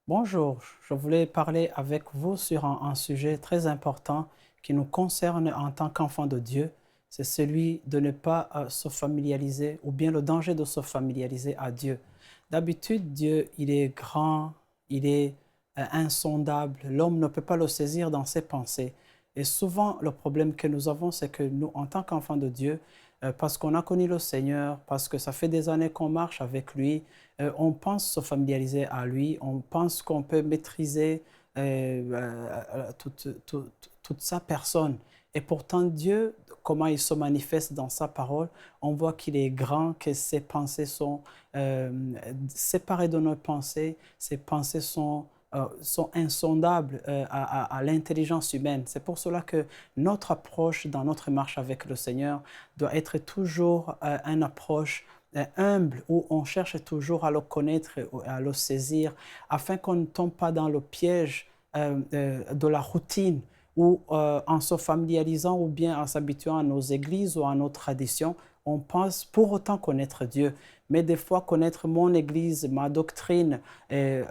Bonjour, je voulais parler avec vous sur un sujet très important qui nous concerne en tant qu'enfants de Dieu. C'est celui de ne pas se familiariser ou bien le danger de se familiariser à Dieu. D'habitude, Dieu, il est grand, il est insondable. L'homme ne peut pas le saisir dans ses pensées. Et souvent, le problème que nous avons, c'est que nous, en tant qu'enfants de Dieu, parce qu'on a connu le Seigneur, parce que ça fait des années qu'on marche avec lui, on pense se familiariser à lui, on pense qu'on peut maîtriser toute sa personne. Et pourtant, Dieu, comment il se manifeste dans sa parole, on voit qu'il est grand, que ses pensées sont euh, séparées de nos pensées, ses pensées sont insondables à l'intelligence humaine. C'est pour cela que notre approche dans notre marche avec le Seigneur doit être toujours une approche humble où on cherche toujours à le connaître, à le saisir, afin qu'on ne tombe pas dans le piège de la routine où en se familiarisant ou bien en s'habituant à nos églises ou à nos traditions, on pense pour autant connaître Dieu. Mais des fois, connaître mon église, ma doctrine, et,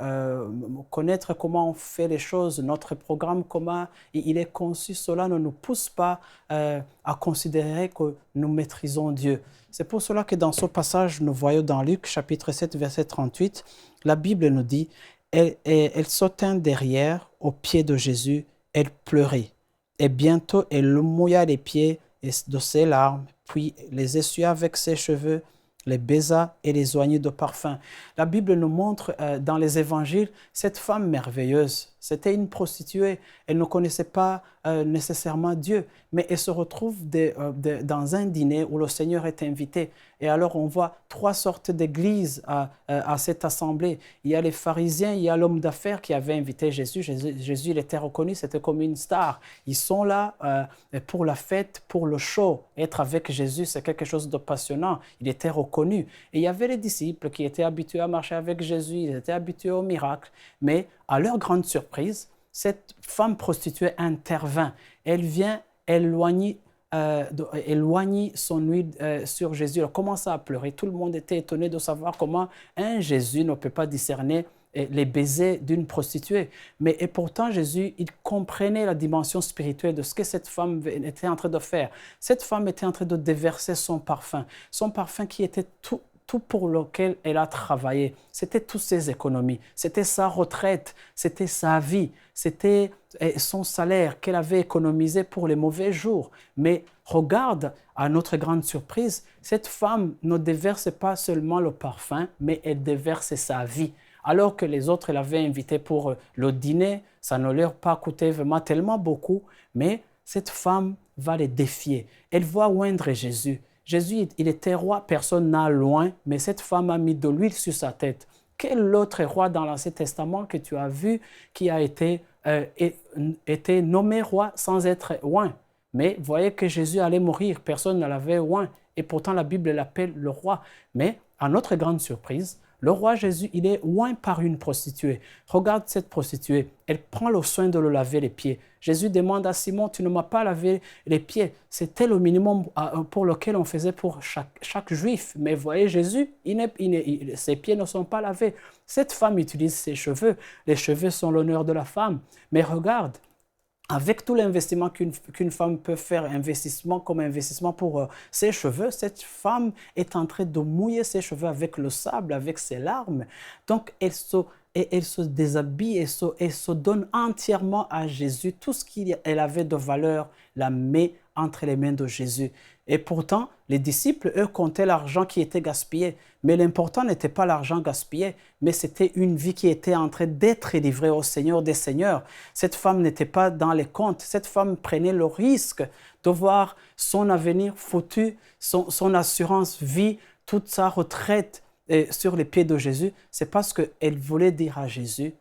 connaître comment on fait les choses, notre programme, comment il est conçu, cela ne nous pousse pas à considérer que nous maîtrisons Dieu. C'est pour cela que dans ce passage, nous voyons dans Luc chapitre 7, verset 38, la Bible nous dit, elle se tint derrière, aux pieds de Jésus, elle pleurait. Et bientôt, elle mouilla les pieds de ses larmes, puis les essuya avec ses cheveux, les baisa et les oignit de parfum. La Bible nous montre dans les évangiles cette femme merveilleuse. C'était une prostituée. Elle ne connaissait pas nécessairement Dieu, mais elle se retrouve dans un dîner où le Seigneur est invité. Et alors on voit trois sortes d'églises à cette assemblée. Il y a les pharisiens, il y a l'homme d'affaires qui avait invité Jésus. Jésus, il était reconnu, c'était comme une star. Ils sont là pour la fête, pour le show. Être avec Jésus, c'est quelque chose de passionnant. Il était reconnu. Et il y avait les disciples qui étaient habitués à marcher avec Jésus, ils étaient habitués aux miracles. Mais à leur grande surprise, cette femme prostituée intervint. Elle vient éloigner son huile sur Jésus. Elle commence à pleurer. Tout le monde était étonné de savoir comment un Jésus ne peut pas discerner les baisers d'une prostituée. Mais et pourtant, Jésus, il comprenait la dimension spirituelle de ce que cette femme était en train de faire. Cette femme était en train de déverser son parfum qui était tout pour lequel elle a travaillé. C'était toutes ses économies, c'était sa retraite, c'était sa vie, c'était son salaire qu'elle avait économisé pour les mauvais jours. Mais regarde, à notre grande surprise, cette femme ne déverse pas seulement le parfum, mais elle déverse sa vie. Alors que les autres l'avaient invitée pour le dîner, ça ne leur a pas coûté vraiment tellement beaucoup, mais cette femme va les défier. Elle va oindre Jésus. Jésus, il était roi, personne n'a loin, mais cette femme a mis de l'huile sur sa tête. Quel autre roi dans l'Ancien Testament que tu as vu qui a été nommé roi sans être oint? Mais voyez que Jésus allait mourir, personne ne l'avait oint, et pourtant la Bible l'appelle le roi. Mais à notre grande surprise, le roi Jésus, il est oint par une prostituée. Regarde cette prostituée, elle prend le soin de le laver les pieds. Jésus demande à Simon, tu ne m'as pas lavé les pieds. C'était le minimum pour lequel on faisait pour chaque juif. Mais voyez, Jésus, ses pieds ne sont pas lavés. Cette femme utilise ses cheveux. Les cheveux sont l'honneur de la femme. Mais regarde, avec tout l'investissement qu'une femme peut faire, investissement comme investissement pour ses cheveux, cette femme est en train de mouiller ses cheveux avec le sable, avec ses larmes. Donc, elle se déshabille et se donne entièrement à Jésus. Tout ce qu'elle avait de valeur la met entre les mains de Jésus. Et pourtant, les disciples, eux, comptaient l'argent qui était gaspillé. Mais l'important n'était pas l'argent gaspillé, mais c'était une vie qui était en train d'être livrée au Seigneur des Seigneurs. Cette femme n'était pas dans les comptes. Cette femme prenait le risque de voir son avenir foutu, son assurance vie, toute sa retraite sur les pieds de Jésus. C'est parce qu'elle voulait dire à Jésus,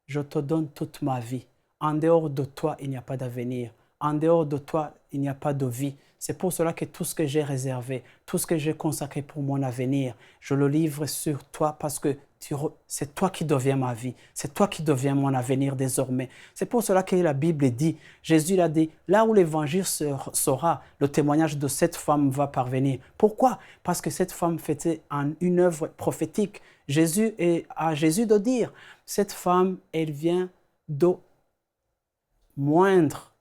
je te donne toute ma vie. En dehors de toi, il n'y a pas d'avenir. En dehors de toi, il n'y a pas de vie. C'est pour cela que tout ce que j'ai réservé, tout ce que j'ai consacré pour mon avenir, je le livre sur toi parce que c'est toi qui deviens ma vie, c'est toi qui deviens mon avenir désormais. C'est pour cela que la Bible dit, Jésus l'a dit, là où l'évangile sera, le témoignage de cette femme va parvenir. Pourquoi? Parce que cette femme faisait une œuvre prophétique. À Jésus de dire, cette femme, elle vient de moindre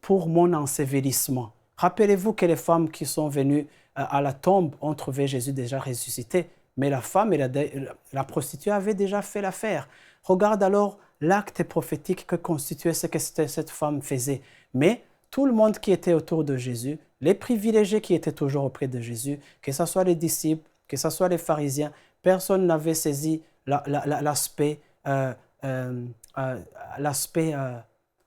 pour mon ensevelissement. Rappelez-vous que les femmes qui sont venues à la tombe ont trouvé Jésus déjà ressuscité, mais la femme et la prostituée avaient déjà fait l'affaire. Regarde alors l'acte prophétique que constituait ce que cette femme faisait. Mais tout le monde qui était autour de Jésus, les privilégiés qui étaient toujours auprès de Jésus, que ce soit les disciples, que ce soit les pharisiens, personne n'avait saisi l'aspect,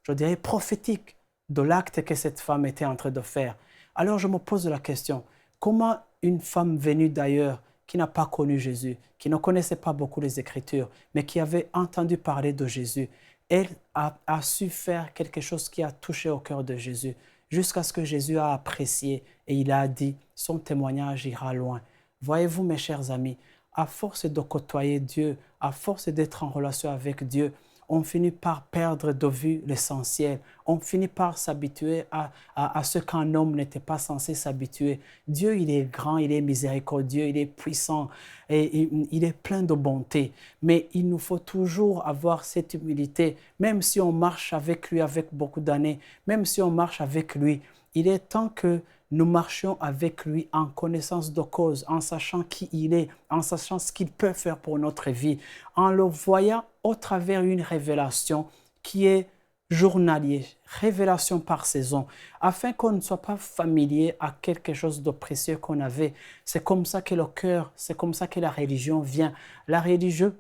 je dirais, prophétique de l'acte que cette femme était en train de faire. Alors je me pose la question, comment une femme venue d'ailleurs, qui n'a pas connu Jésus, qui ne connaissait pas beaucoup les Écritures, mais qui avait entendu parler de Jésus, elle a su faire quelque chose qui a touché au cœur de Jésus, jusqu'à ce que Jésus a apprécié et il a dit, son témoignage ira loin. Voyez-vous mes chers amis, à force de côtoyer Dieu, à force d'être en relation avec Dieu, on finit par perdre de vue l'essentiel. On finit par s'habituer à ce qu'un homme n'était pas censé s'habituer. Dieu, il est grand, il est miséricordieux, il est puissant et il est plein de bonté. Mais il nous faut toujours avoir cette humilité, même si on marche avec lui avec beaucoup d'années, même si on marche avec lui. Il est temps que nous marchions avec lui en connaissance de cause, en sachant qui il est, en sachant ce qu'il peut faire pour notre vie, en le voyant au travers une révélation qui est journalier, révélation par saison, afin qu'on ne soit pas familier à quelque chose de précieux qu'on avait. C'est comme ça que le cœur, c'est comme ça que la religion vient. La religion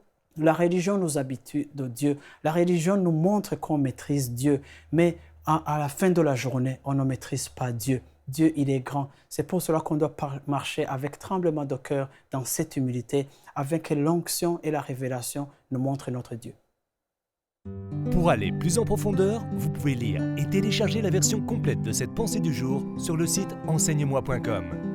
nous habitue de Dieu. La religion nous montre qu'on maîtrise Dieu, mais à la fin de la journée, on ne maîtrise pas Dieu. Dieu, il est grand. C'est pour cela qu'on doit marcher avec tremblement de cœur dans cette humilité, afin que l'onction et la révélation nous montrent notre Dieu. Pour aller plus en profondeur, vous pouvez lire et télécharger la version complète de cette pensée du jour sur le site enseigne-moi.com.